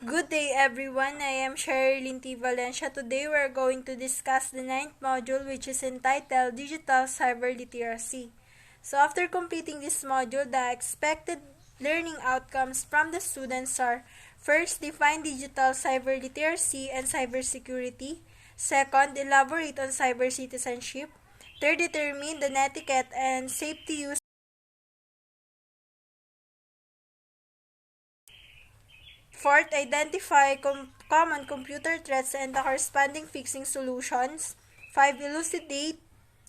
Good day everyone, I am Sherilyn T. Valencia. Today we are going to discuss the ninth module which is entitled Digital Cyber Literacy. So after completing this module, the expected learning outcomes from the students are: first, define digital cyber literacy and cybersecurity. Second, elaborate on cyber citizenship. Third, determine the etiquette and safety use. Fourth, identify common computer threats and the corresponding fixing solutions. 5. Elucidate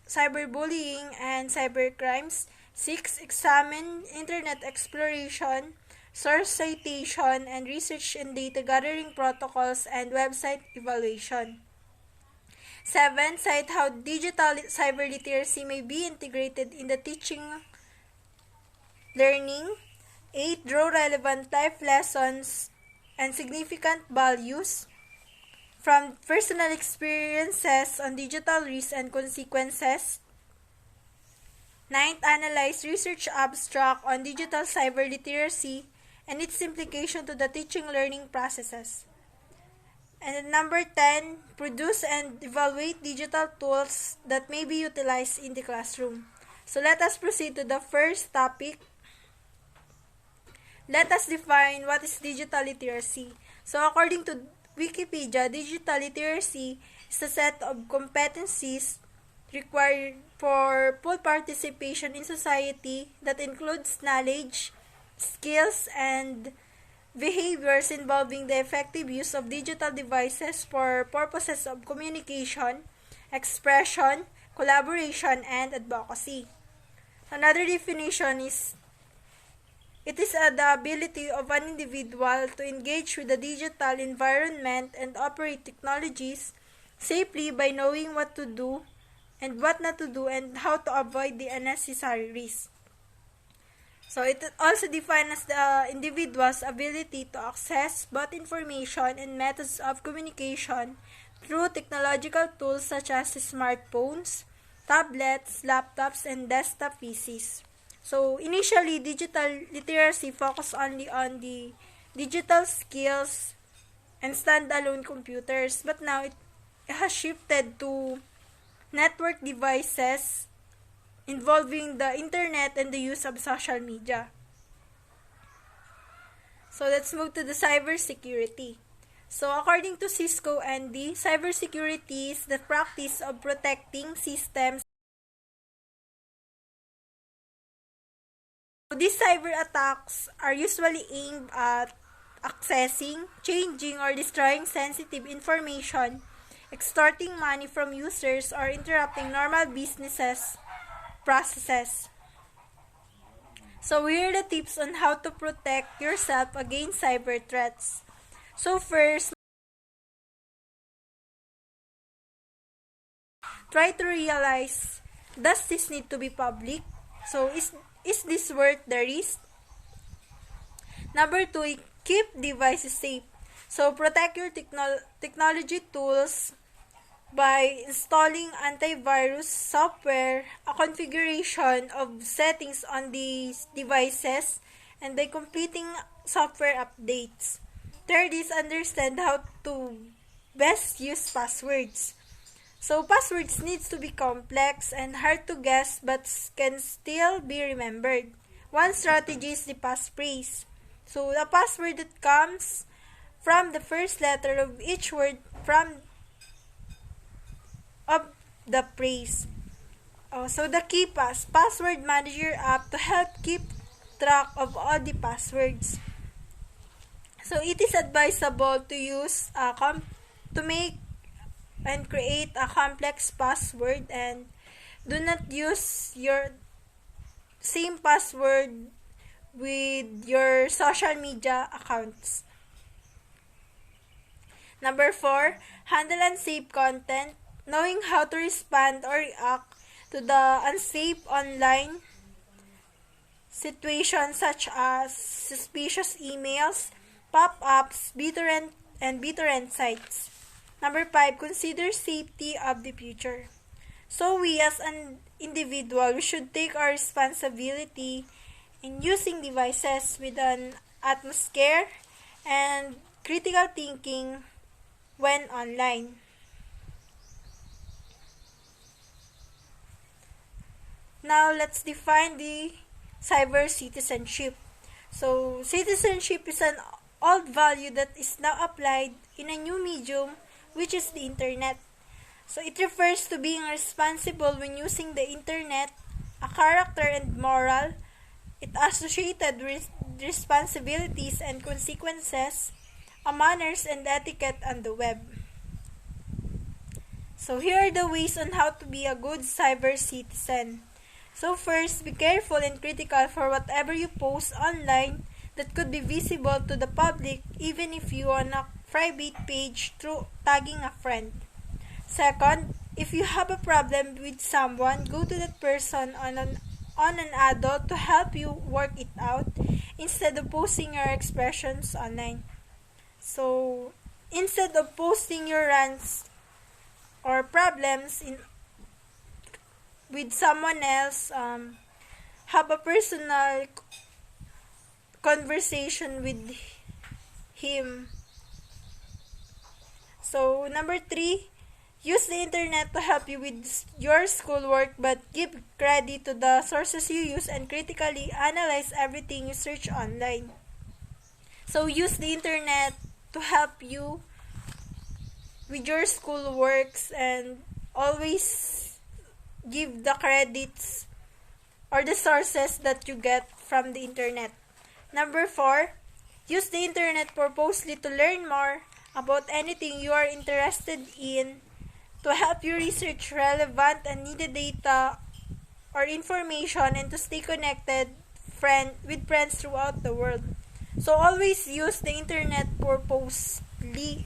cyberbullying and cybercrimes. 6. Examine internet exploration, source citation, and research and data gathering protocols and website evaluation. 7. Cite how digital cyber literacy may be integrated in the teaching learning. 8. Draw relevant life lessons and significant values from personal experiences on digital risks and consequences. 9th, analyze research abstract on digital cyber literacy and its implication to the teaching learning processes. And number 10, produce and evaluate digital tools that may be utilized in the classroom. So let us proceed to the first topic. Let us define what is digital literacy. So according to Wikipedia, digital literacy is a set of competencies required for full participation in society that includes knowledge, skills, and behaviors involving the effective use of digital devices for purposes of communication, expression, collaboration, and advocacy. Another definition is: it is the ability of an individual to engage with the digital environment and operate technologies safely by knowing what to do and what not to do and how to avoid the unnecessary risks. So it also defines the individual's ability to access both information and methods of communication through technological tools such as smartphones, tablets, laptops, and desktop PCs. So initially, digital literacy focused only on the digital skills and standalone computers, but now it has shifted to network devices involving the internet and the use of social media. So let's move to the cybersecurity. So according to Cisco ND, cybersecurity is the practice of protecting systems. These cyber attacks are usually aimed at accessing, changing, or destroying sensitive information, extorting money from users, or interrupting normal businesses processes. So here are the tips on how to protect yourself against cyber threats. So first, try to realize, does this need to be public? So is this worth the risk? Number 2, keep devices safe. So protect your technology tools by installing antivirus software, a configuration of settings on these devices, and by completing software updates. Third is understand how to best use passwords. So passwords needs to be complex and hard to guess but can still be remembered. One strategy is the passphrase. So the password that comes from the first letter of each word from of the phrase. So the KeePass password manager app to help keep track of all the passwords. So it is advisable to use to make and create a complex password, and do not use your same password with your social media accounts. Number 4, handle unsafe content. Knowing how to respond or react to the unsafe online situations such as suspicious emails, pop-ups, BitTorrent sites. Number 5, consider safety of the future. So we as an individual, we should take our responsibility in using devices with an utmost care and critical thinking when online. Now, let's define the cyber citizenship. So, citizenship is an old value that is now applied in a new medium, which is the internet. So, it refers to being responsible when using the internet, a character and moral, it associated with responsibilities and consequences, a manners and etiquette on the web. So, here are the ways on how to be a good cyber citizen. So first, be careful and critical for whatever you post online that could be visible to the public even if you are on a private page through tagging a friend. Second, if you have a problem with someone, go to that person on an adult to help you work it out instead of posting your expressions online. So, instead of posting your rants or problems with someone else, have a personal conversation with him. So, number 3, use the internet to help you with your schoolwork, but give credit to the sources you use and critically analyze everything you search online. So, use the internet to help you with your schoolworks and always give the credits or the sources that you get from the internet. Number 4, use the internet purposely to learn more about anything you are interested in to help you research relevant and needed data or information and to stay connected with friends throughout the world. So always use the internet purposefully,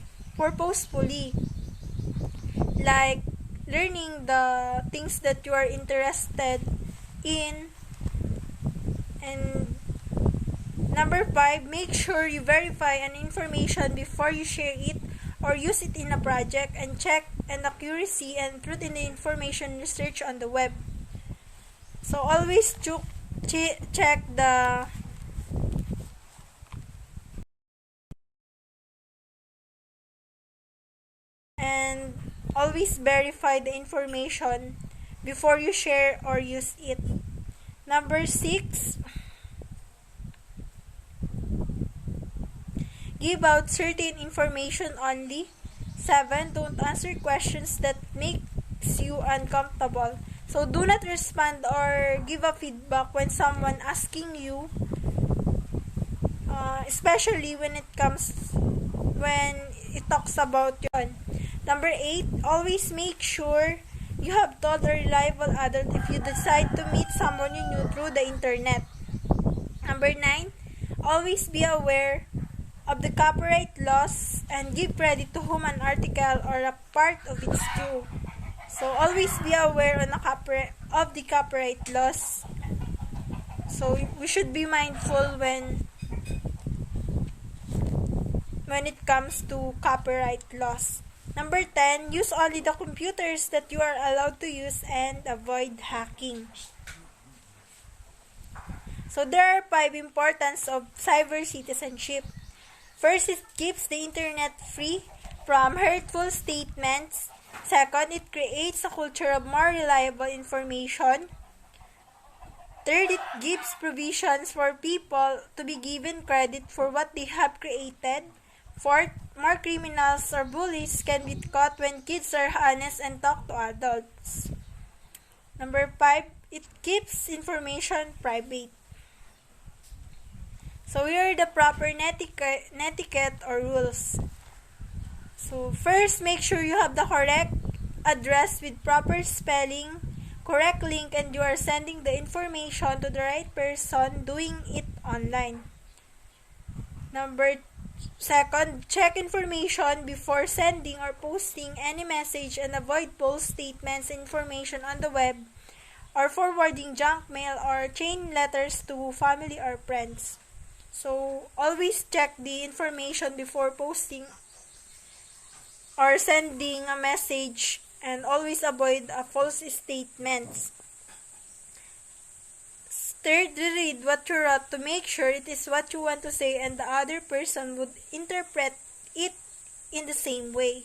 like learning the things that you are interested in. And number 5, make sure you verify an information before you share it or use it in a project and check an accuracy and truth in the information you search on the web. So always check the and always verify the information before you share or use it. Number 6, give out certain information only. 7, don't answer questions that makes you uncomfortable. So do not respond or give a feedback when someone asking you, especially when it talks about yon. Number 8, always make sure you have told a reliable adult if you decide to meet someone you knew through the internet. Number 9, always be aware of the copyright laws and give credit to whom an article or a part of its due. So always be aware of the copyright laws. So we should be mindful when it comes to copyright laws. Number 10, use only the computers that you are allowed to use and avoid hacking. So there are 5 importance of cyber citizenship. First, it keeps the internet free from hurtful statements. Second, it creates a culture of more reliable information. Third, it gives provisions for people to be given credit for what they have created. Fourth, more criminals or bullies can be caught when kids are honest and talk to adults. Number 5, it keeps information private. So here are the proper netiquette or rules. So first, make sure you have the correct address with proper spelling, correct link, and you are sending the information to the right person doing it online. Second, check information before sending or posting any message and avoid false statements, information on the web, or forwarding junk mail or chain letters to family or friends. So, always check the information before posting or sending a message and always avoid false statements. Third, read what you wrote to make sure it is what you want to say and the other person would interpret it in the same way.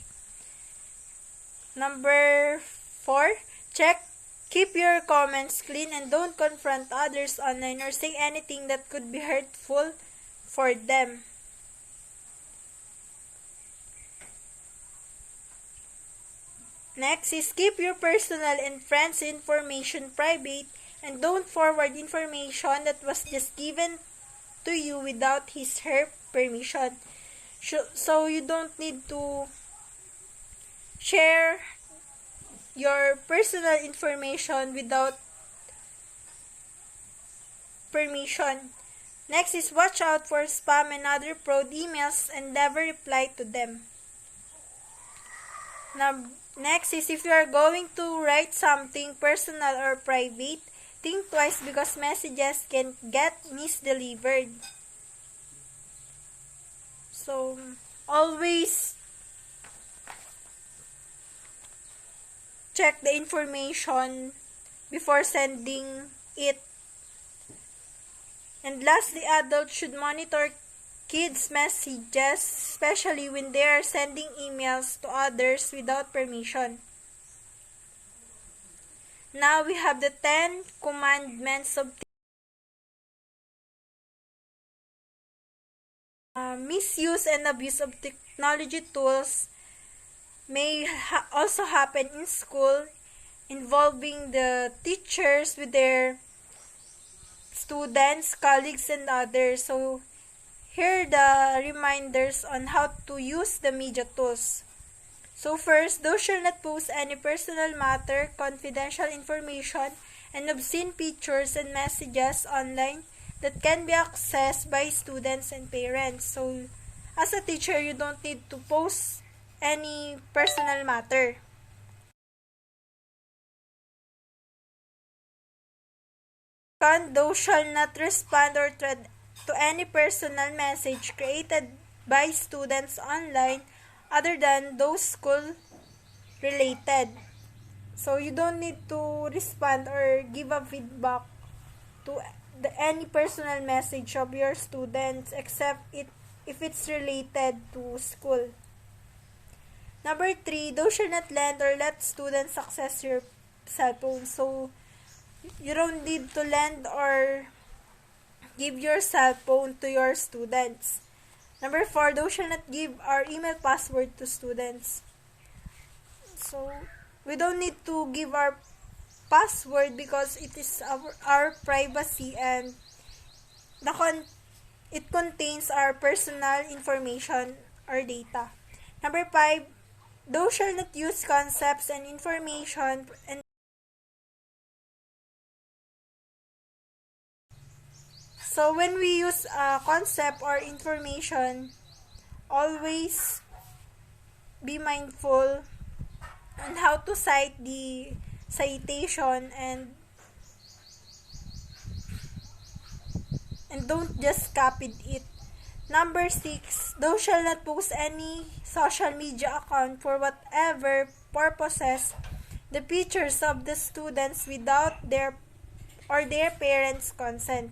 Number 4, keep your comments clean and don't confront others online or say anything that could be hurtful for them. Next is keep your personal and friends information private and don't forward information that was just given to you without his/her permission. So you don't need to share your personal information without permission. Next is watch out for spam and other fraud emails and never reply to them. Now, next is if you are going to write something personal or private, think twice because messages can get misdelivered. So, always check the information before sending it. And lastly, adults should monitor kids' messages, especially when they are sending emails to others without permission. Now we have the 10 commandments of misuse and abuse of technology tools may also happen in school, involving the teachers with their students, colleagues, and others. So, here are the reminders on how to use the media tools. So first, those shall not post any personal matter, confidential information, and obscene pictures and messages online that can be accessed by students and parents. So, as a teacher, you don't need to post any personal matter. Second, those shall not respond or thread to any personal message created by students online other than those school related. So you don't need to respond or give a feedback to any personal message of your students except if it's related to school. Number 3, those shall not lend or let students access your cell phone. So you don't need to lend or give your cell phone to your students. Number 4, those shall not give our email password to students. So, we don't need to give our password because it is our privacy and it contains our personal information or data. Number 5, those shall not use concepts and information and so when we use a concept or information, always be mindful on how to cite the citation and don't just copy it. Number 6, thou shall not post any social media account for whatever purposes the pictures of the students without their parents' consent.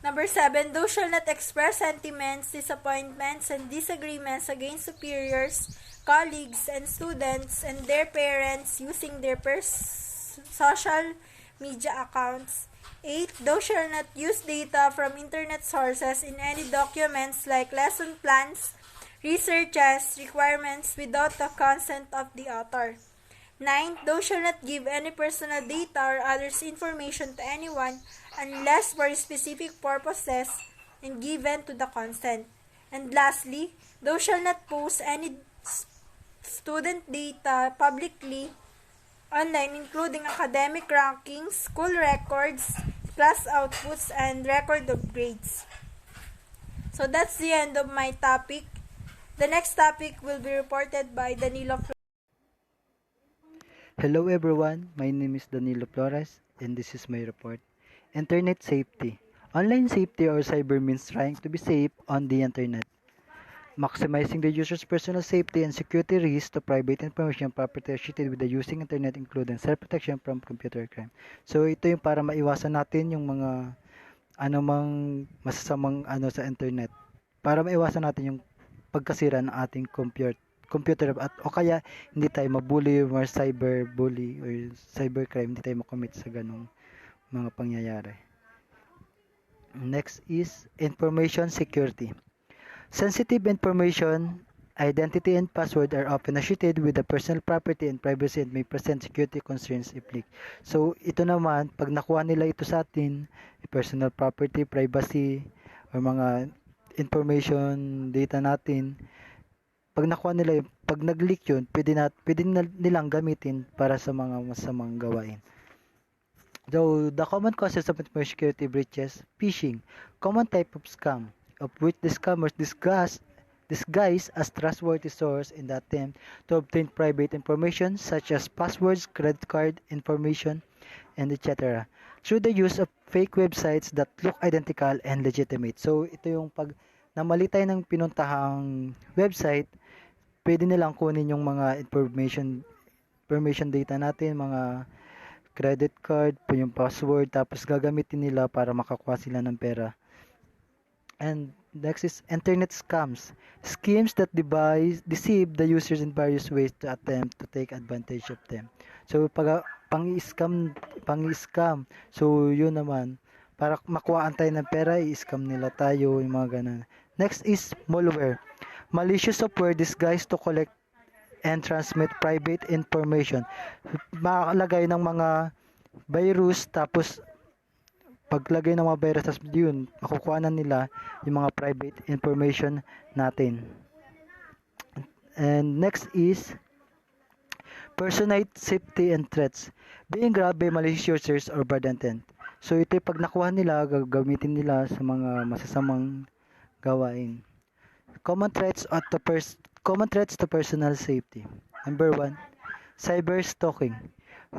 Number 7, thou shall not express sentiments, disappointments, and disagreements against superiors, colleagues, and students and their parents using their social media accounts. 8, thou shall not use data from internet sources in any documents like lesson plans, researches, requirements without the consent of the author. 9, thou shall not give any personal data or others information to anyone unless for specific purposes and given to the consent. And lastly, thou shall not post any student data publicly online including academic rankings, school records, class outputs, and record of grades. So that's the end of my topic. The next topic will be reported by Danilo. Hello everyone, my name is Danilo Flores and this is my report. Internet safety. Online safety or cyber means trying to be safe on the internet. maximizing the user's personal safety and security risks to private information property associated with the using internet including self-protection from computer crime. So ito yung para maiwasan natin yung mga anumang masasamang sa internet. Para maiwasan natin yung pagkasira ng ating computer at o kaya hindi tayo mabully or cyberbully or cybercrime, hindi tayo makommit sa ganong mga pangyayari. Next is information security. Sensitive information, identity and password are often associated with the personal property and privacy and may present security concerns if leaked. So, ito naman, pag nakuha nila ito sa atin, personal property, privacy, or mga information data natin, pag nakuha nila yun, pag nag-leak yun, pwede nilang gamitin para sa mga masamang gawain. So, the common causes of information security breaches, phishing, common type of scam, of which the scammers disguise as trustworthy source in the attempt to obtain private information such as passwords, credit card information, and etc. through the use of fake websites that look identical and legitimate. So, ito yung pag namali tayo ng pinuntahang website, pwede nilang kunin yung mga information data natin, mga credit card, yung password, tapos gagamitin nila para makakuha sila ng pera. And next is internet scams. Schemes that deceive the users in various ways to attempt to take advantage of them. So, pag pang-scam. So, yun naman. Para makuhaan tayo ng pera, i-scam nila tayo, yung mga ganun. Next is malware. Malicious software disguised to collect and transmit private information. Makalagay ng mga virus, tapos paglagay ng mga virus, tapos yun, makukuha na nila yung mga private information natin. And next is personalized safety and threats. Being grabbed by malicious users or bad intent. So ito pag nakuha nila, gagamitin nila sa mga masasamang gawain. Common threats to personal safety. Number 1, cyber stalking.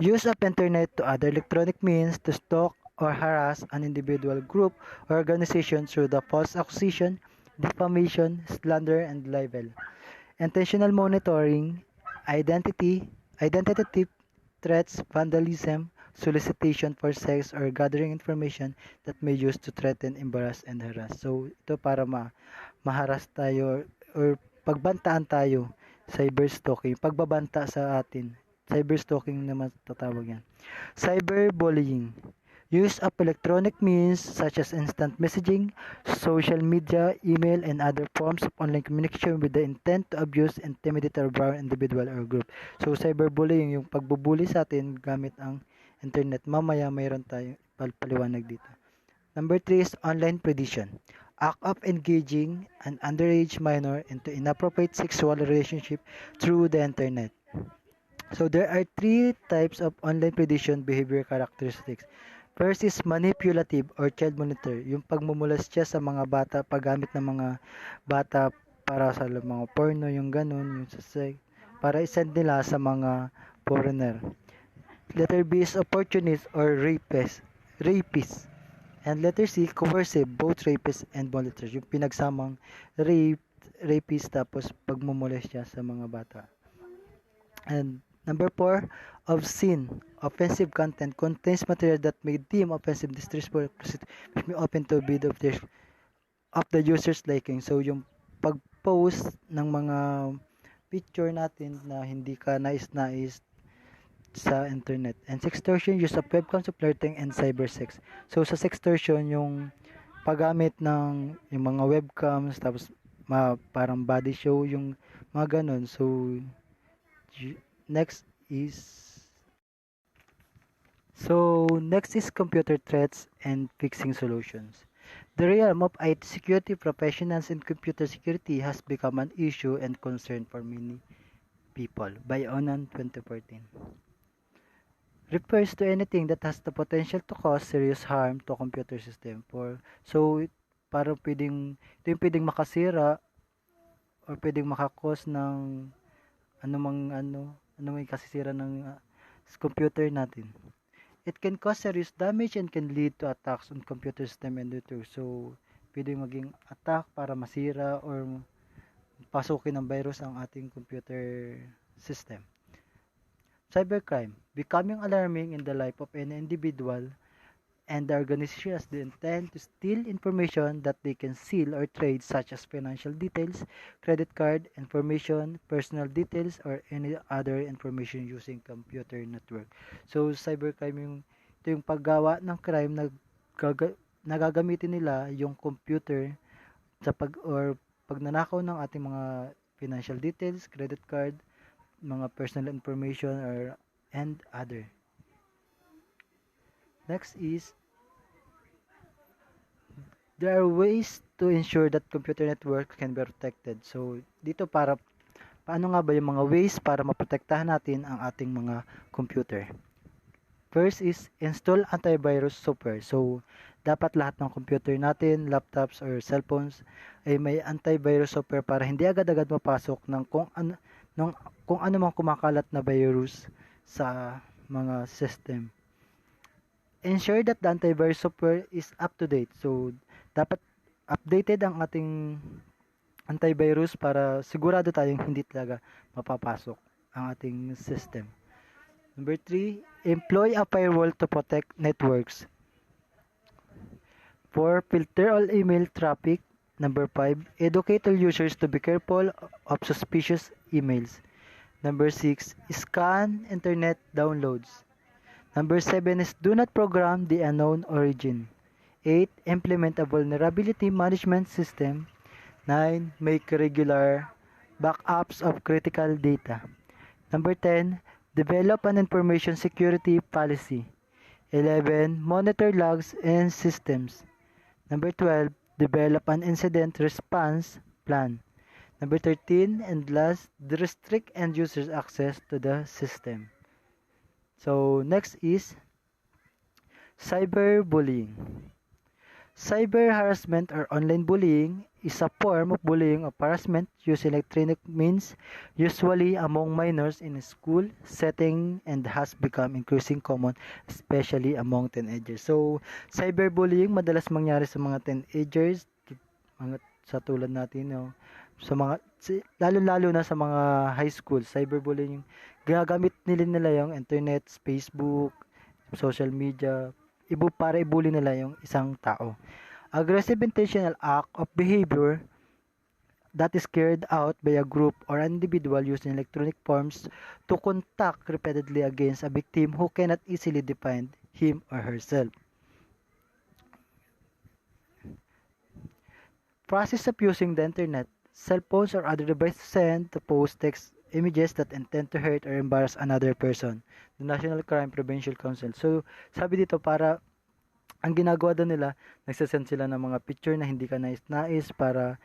Use of internet to other electronic means to stalk or harass an individual, group, or organization through the false accusation, defamation, slander, and libel. Intentional monitoring, identity threats, vandalism, solicitation for sex, or gathering information that may use to threaten, embarrass, and harass. So, ito para maharas tayo or pagbantaan tayo, cyberstalking, pagbabanta sa atin. Cyberstalking naman tatawag yan. Cyberbullying. Use of electronic means such as instant messaging, social media, email, and other forms of online communication with the intent to abuse, intimidate, or harm an individual or group. So, cyberbullying, yung pagbubully sa atin gamit ang internet. Mamaya mayroon tayo paliwanag dito. Number 3 is online predation. Act of engaging an underage minor into inappropriate sexual relationship through the internet. So, there are 3 types of online predation behavior characteristics. First is manipulative or child monitor. Yung pagmumulas siya sa mga bata, paggamit ng mga bata para sa mga porno, yung ganun, yung para isend nila sa mga foreigner. Letter B is opportunist or rapist. And letter C, coercive, both rapist and molesters. Yung pinagsamang rapist tapos pagmumulas siya sa mga bata. And number 4, obscene, offensive content contains material that may deem offensive, distressful, which may open to bid of the user's liking. So, yung pag-post ng mga picture natin na hindi ka nais-nais sa internet. And sextortion, use of webcams, flirting, and cybersex. So, sa sextortion, yung paggamit ng yung mga webcams, tapos parang body show, yung mga ganun. So, next is computer threats and fixing solutions. The realm of IT security professionals in computer security has become an issue and concern for many people by Onan 2014. Refers to anything that has the potential to cause serious harm to computer system. Parang ito yung pwedeng makasira or pwedeng makakos ng anumang kasisira ng computer natin. It can cause serious damage and can lead to attacks on computer system and network. So, pwedeng maging attack para masira or pasukin ng virus ang ating computer system. Cybercrime, becoming alarming in the life of any individual and the organization has the intent to steal information that they can steal or trade, such as financial details, credit card information, personal details, or any other information using computer network. So, cybercrime ito yung paggawa ng crime na nagagamitin nila yung computer sa pagnanakaw ng ating mga financial details, credit card, mga personal information, and other. Next is, there are ways to ensure that computer network can be protected. So, dito paano nga ba yung mga ways para maprotektahan natin ang ating mga computer? First is, install antivirus software. So, dapat lahat ng computer natin, laptops or cellphones ay may antivirus software para hindi agad-agad mapasok ng kung ano mang kumakalat na virus sa mga system. Ensure that the antivirus software is up to date. So, dapat updated ang ating antivirus para sigurado tayong hindi talaga mapapasok ang ating system. Number 3, employ a firewall to protect networks. 4, filter all email traffic. Number 5, educate all users to be careful of suspicious emails. Number 6, scan internet downloads. Number 7 is do not program the unknown origin. 8, implement a vulnerability management system. 9, make regular backups of critical data. Number 10, develop an information security policy. 11, monitor logs and systems. Number 12, develop an incident response plan. Number 13, and last, restrict end users access to the system. So, next is cyberbullying. Cyber harassment or online bullying is a form of bullying or harassment using electronic means, usually among minors in a school setting, and has become increasingly common, especially among teenagers. So, cyberbullying madalas mangyari sa mga teenagers, sa tulad natin, no? Lalo-lalo na sa mga high school. Cyberbullying, ginagamit nila yung internet, Facebook, social media, para i-bully nila yung isang tao. Aggressive intentional act of behavior that is carried out by a group or individual using electronic forms to contact repeatedly against a victim who cannot easily defend him or herself. Process of using the internet, cell phones or other devices send to post text images that intend to hurt or embarrass another person. The National Crime Prevention Council. So, sabi dito para ang ginagawa doon nila, nagsasend sila ng mga picture na hindi ka nais-nais para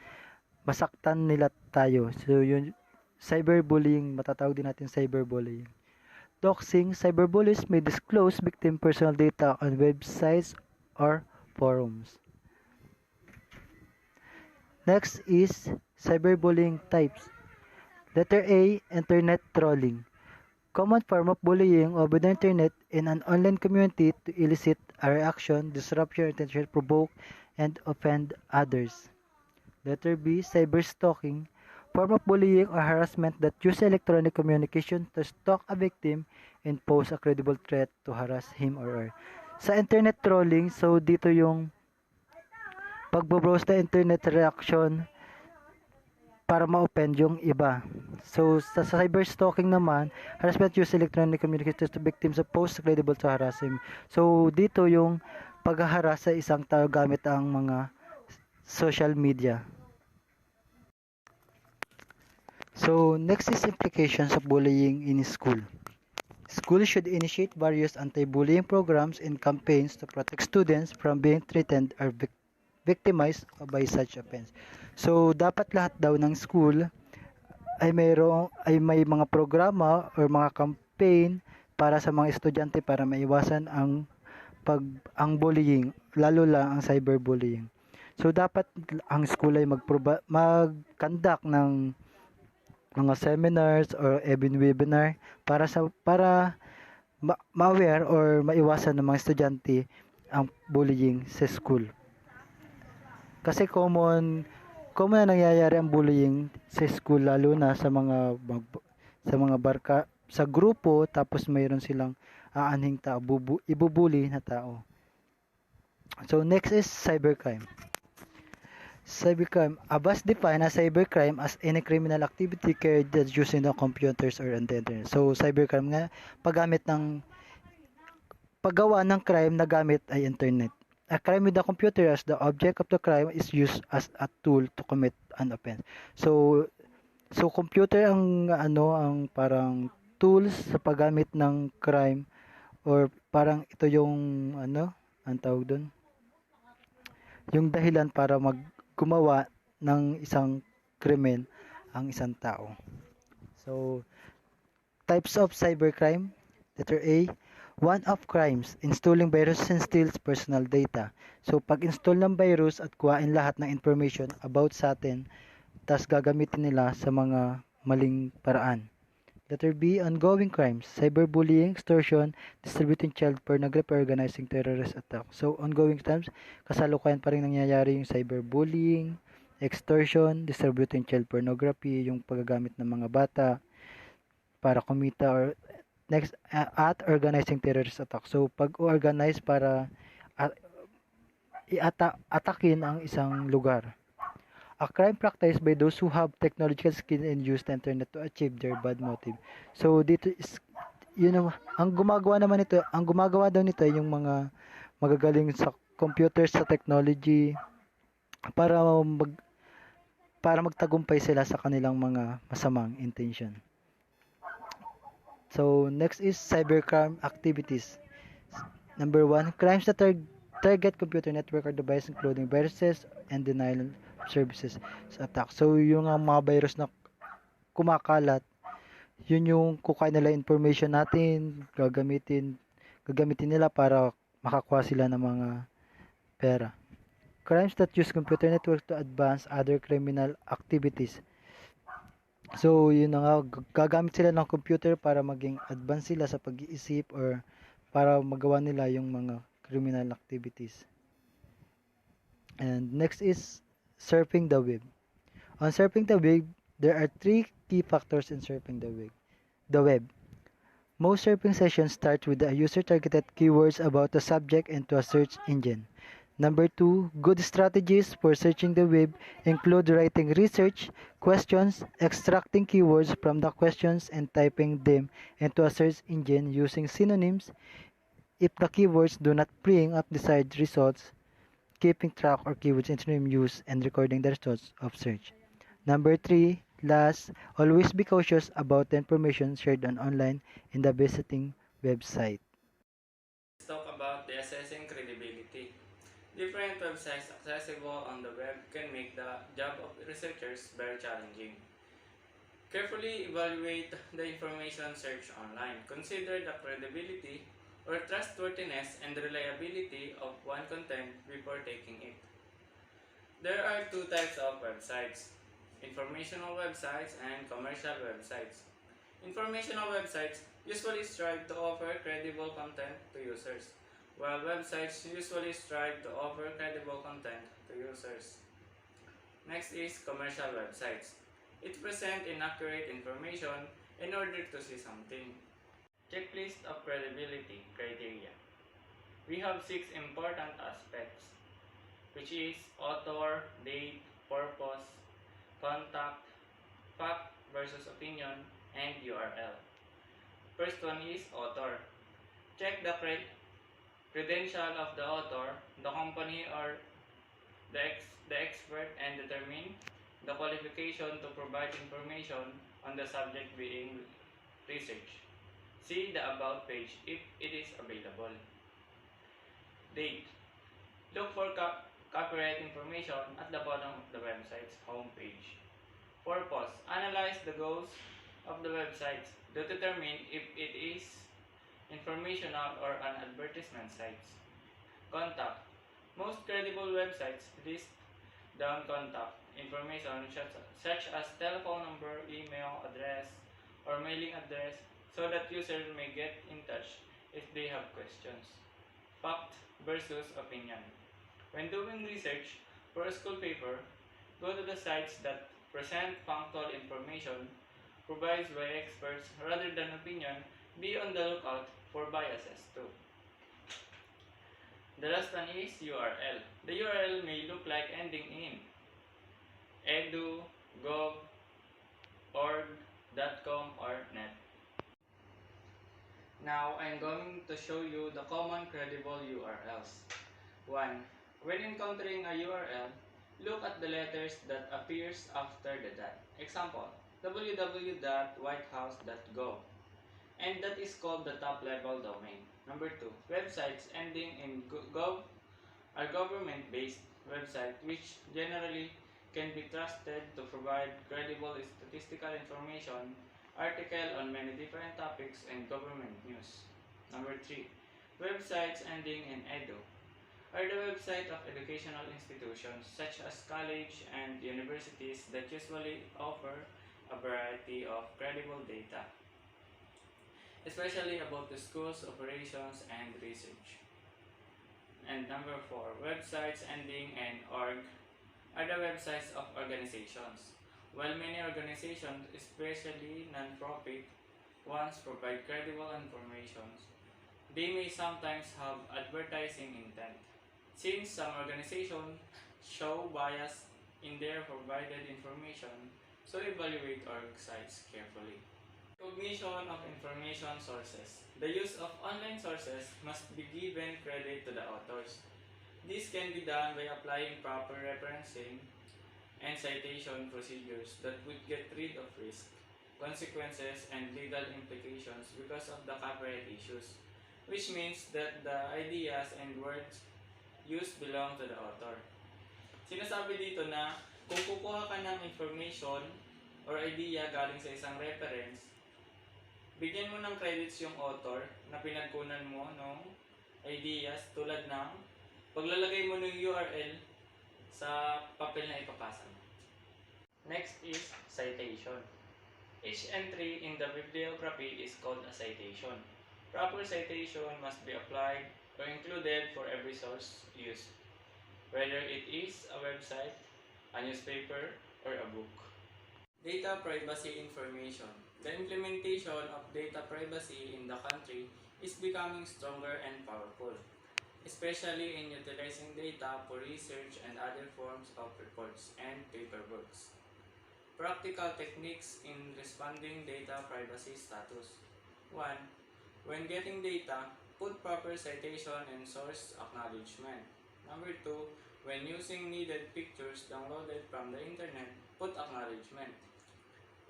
masaktan nila tayo. So, yun, cyberbullying, matatawag din natin cyberbullying. Doxing, cyberbullies may disclose victim personal data on websites or forums. Next is cyberbullying types. Letter A, internet trolling. Common form of bullying over the internet in an online community to elicit a reaction, disrupt your attention, provoke, and offend others. Letter B, cyberstalking. Form of bullying or harassment that use electronic communication to stalk a victim and pose a credible threat to harass him or her. Sa internet trolling, so dito yung pagbo-browse na internet reaction para ma-offend yung iba. So, sa cyberstalking naman, harassment use electronic communication to victims of post credible to harass him. So, dito yung paghaharas sa isang tao gamit ang mga social media. So, next is implications of bullying in school. Schools should initiate various anti-bullying programs and campaigns to protect students from being threatened or victimized by such offense. So, dapat lahat daw ng school ay may mga programa or mga campaign para sa mga estudyante para maiwasan ang bullying, lalo lang ang cyberbullying. So, dapat ang school ay mag-conduct ng mga seminars or even webinar para ma-aware or maiwasan ng mga estudyante ang bullying sa school. Kasi common common na nangyayari ang bullying sa school lalo na sa mga barka sa grupo tapos mayroon silang aanhing tao, ibubuli na tao. So next is cybercrime. Cybercrime. Abbas define as cybercrime as any criminal activity carried out using the computers or on the internet. So cybercrime nga paggawa ng crime na gamit ay internet. A crime with a computer as the object of the crime is used as a tool to commit an offense. So computer ang parang tools sa paggamit ng crime or parang ito yung ang tawag doon, yung dahilan para gumawa ng isang krimen ang isang tao. So types of cybercrime. Letter A, one-off crimes, installing viruses and steals personal data. So, pag-install ng virus at kuhain lahat ng information about sa atin, tas gagamitin nila sa mga maling paraan. Letter B, ongoing crimes, cyberbullying, extortion, distributing child pornography, organizing terrorist attack. So, ongoing crimes, kasalukuyan pa rin nangyayari yung cyberbullying, extortion, distributing child pornography, yung paggagamit ng mga bata para kumita or next, at organizing terrorist attack. So, pag-organize para atakin ang isang lugar. A crime practiced by those who have technological skill and use the internet to achieve their bad motive. So, dito is, ang gumagawa daw nito yung mga magagaling sa computer, sa technology, para magtagumpay sila sa kanilang mga masamang intention. So, next is cybercrime activities. Number 1, crimes that target computer network or device including viruses and denial of services attack. So, yung mga virus na kumakalat, yun yung kukain nila information natin, gagamitin nila para makakuha sila ng mga pera. Crimes that use computer network to advance other criminal activities. So, yun na nga, gagamit sila ng computer para maging advance sila sa pag-iisip or para magawa nila yung mga criminal activities. And next is surfing the web. On surfing the web, there are 3 key factors in surfing the web. Most surfing sessions start with the user-targeted keywords about the subject and to a search engine. Number 2, good strategies for searching the web include writing research questions, extracting keywords from the questions and typing them into a search engine using synonyms if the keywords do not bring up desired results, keeping track of keywords in synonym use and recording the results of search. Number 3, last, always be cautious about the information shared online in the visiting website. Let's talk about the assessing credibility. Different websites accessible on the web can make the job of researchers very challenging. Carefully evaluate the information searched online. Consider the credibility or trustworthiness and reliability of one content before taking it. There are 2 types of websites: informational websites and commercial websites. Informational websites usually strive to offer credible content to users, while websites usually strive to offer credible content to users. Next is commercial websites. It presents inaccurate information in order to see something. Checklist of credibility criteria. We have 6 important aspects, which is author, date, purpose, contact, fact versus opinion, and URL. First one is author. Check the credential of the author, the company or the expert, and determine the qualification to provide information on the subject being researched. See the About page if it is available. Date. Look for copyright information at the bottom of the website's homepage. Purpose. Analyze the goals of the website to determine if it is informational or an advertisement site. Contact. Most credible websites list down contact information such as telephone number, email address, or mailing address so that users may get in touch if they have questions. Fact versus opinion. When doing research for a school paper, Go to the sites that present factual information provided by experts rather than opinion. Be on the lookout for biases too. The last one is URL. The URL may look like ending in edu, gov, org, .com, or net. Now, I'm going to show you the common credible URLs. 1. When encountering a URL, look at the letters that appears after the dot. Example, www.whitehouse.gov. And that is called the top level domain. Number 2. Websites ending in gov are government-based websites which generally can be trusted to provide credible statistical information, article on many different topics, and government news. Number 3. Websites ending in edu are the website of educational institutions such as college and universities that usually offer a variety of credible data, especially about the school's operations and research. And number 4, websites ending in org are the websites of organizations. While many organizations, especially non-profit ones, provide credible information, they may sometimes have advertising intent. Since some organizations show bias in their provided information, so evaluate org sites carefully. Recognition of information sources. The use of online sources must be given credit to the authors. This can be done by applying proper referencing and citation procedures that would get rid of risk, consequences, and legal implications because of the copyright issues, which means that the ideas and words used belong to the author. Sinasabi dito na kung kukuha ka ng information or idea galing sa isang reference, bigyan mo ng credits yung author na pinagkunan mo ng ideas tulad ng paglalagay mo ng URL sa papel na ipapasa mo. Next is citation. Each entry in the bibliography is called a citation. Proper citation must be applied or included for every source used, whether it is a website, a newspaper, or a book. Data privacy information. The implementation of data privacy in the country is becoming stronger and powerful, especially in utilizing data for research and other forms of reports and paperworks. Practical techniques in responding data privacy status. 1. When getting data, put proper citation and source acknowledgement. Number 2. When using needed pictures downloaded from the internet, put acknowledgement.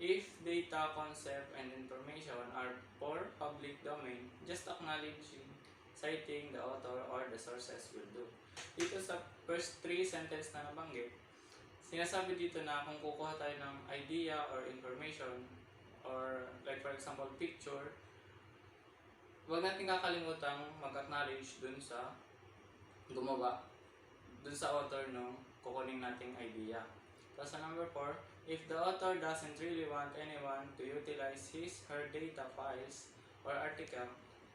If data, concept, and information are for public domain, just acknowledging, citing the author or the sources will do. Dito sa first 3 sentence na nabanggit, sinasabi dito na kung kukuha tayo ng idea or information or like for example picture, huwag natin kakalimutang mag-acknowledge dun sa gumawa, dun sa author ng kukunin nating idea. Tapos sa number 4, if the author doesn't really want anyone to utilize his her data files or article,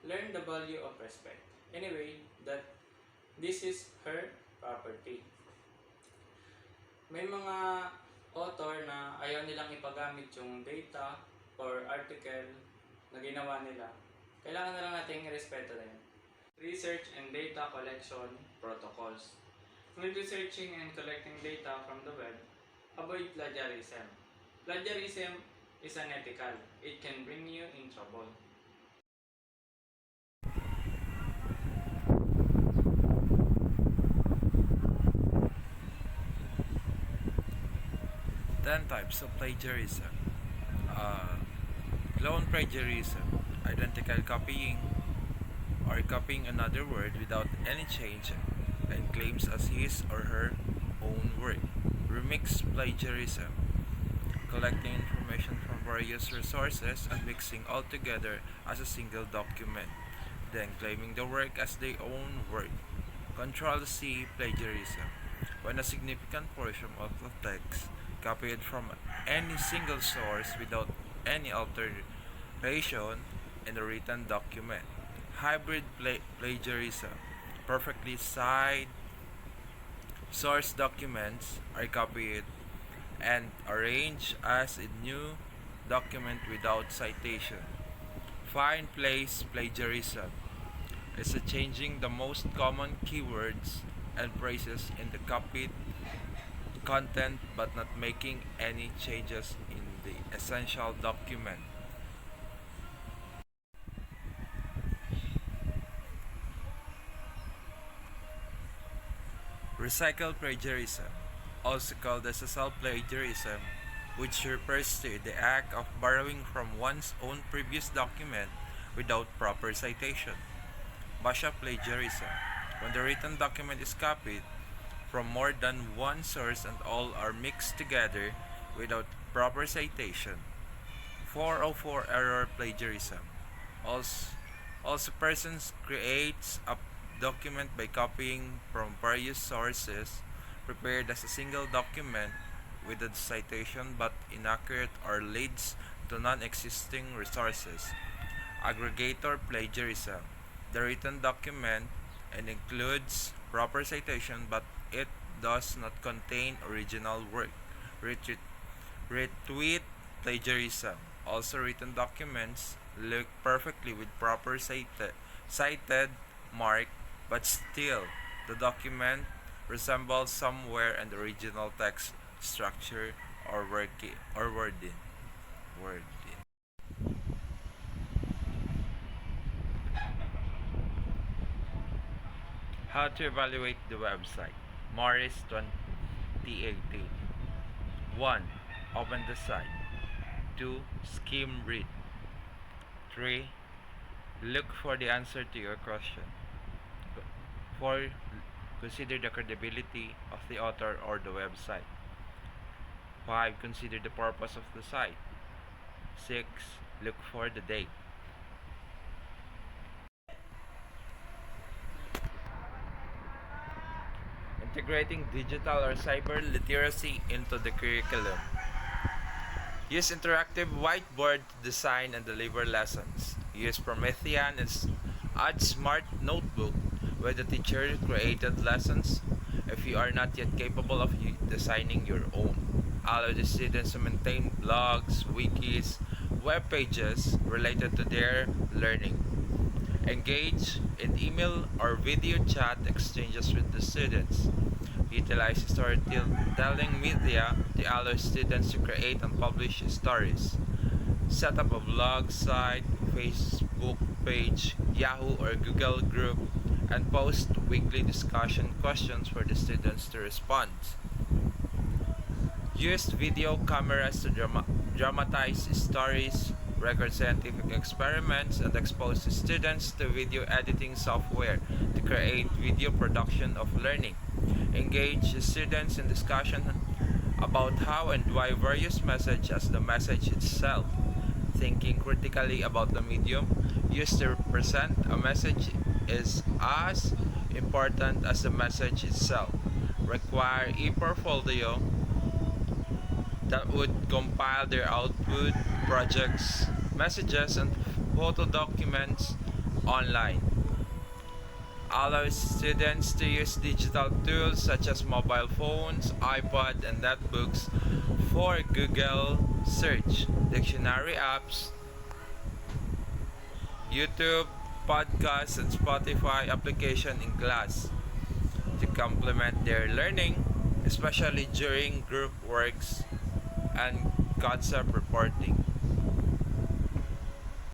learn the value of respect. Anyway, that this is her property. May mga author na ayaw nilang ipagamit yung data or article na ginawa nila. Kailangan na lang natin i-respeto na yun. Research and data collection protocols. When researching and collecting data from the web, avoid plagiarism. Plagiarism is unethical. It can bring you in trouble. Ten types of plagiarism. Clone plagiarism, identical copying, or copying another word without any change and claims as his or her own work. Remix plagiarism, collecting information from various resources and mixing all together as a single document, then claiming the work as their own work. Control-C plagiarism, when a significant portion of the text copied from any single source without any alteration in the written document. Hybrid plagiarism, perfectly cited source documents are copied and arrange as a new document without citation. Find place plagiarism is changing the most common keywords and phrases in the copied content but not making any changes in the essential document. Recycle plagiarism, also called as self-plagiarism, which refers to the act of borrowing from one's own previous document without proper citation. Basha plagiarism, when the written document is copied from more than one source and all are mixed together without proper citation. 404 error plagiarism. Also persons creates a document by copying from various sources prepared as a single document with a citation but inaccurate or leads to non-existing resources. Aggregator plagiarism. The written document and includes proper citation but it does not contain original work. Retweet, retweet plagiarism. Also written documents look perfectly with proper cited mark but still the document resembles somewhere an original text structure or wording. How to evaluate the website. Morris 2018. 1. Open the site. 2. Skim read. 3. Look for the answer to your question. 4. Consider the credibility of the author or the website. 5. Consider the purpose of the site. 6. Look for the date. Integrating digital or cyber literacy into the curriculum. Use interactive whiteboard to design and deliver lessons. Use Promethean and add smart notebook where the teacher created lessons if you are not yet capable of designing your own. Allow the students to maintain blogs, wikis, web pages related to their learning. Engage in email or video chat exchanges with the students. Utilize storytelling media to allow students to create and publish stories. Set up a blog site, Facebook page, Yahoo or Google group, and post weekly discussion questions for the students to respond. Use video cameras to dramatize stories, record scientific experiments, and expose students to video editing software to create video production of learning. Engage students in discussion about how and why various message as the message itself. Thinking critically about the medium used to represent a message is as important as the message itself. Require e-portfolio that would compile their output, projects, messages, and photo documents online. Allows students to use digital tools such as mobile phones, iPad, and netbooks for Google search, dictionary apps, YouTube, podcasts, and Spotify application in class to complement their learning, especially during group works and concept reporting.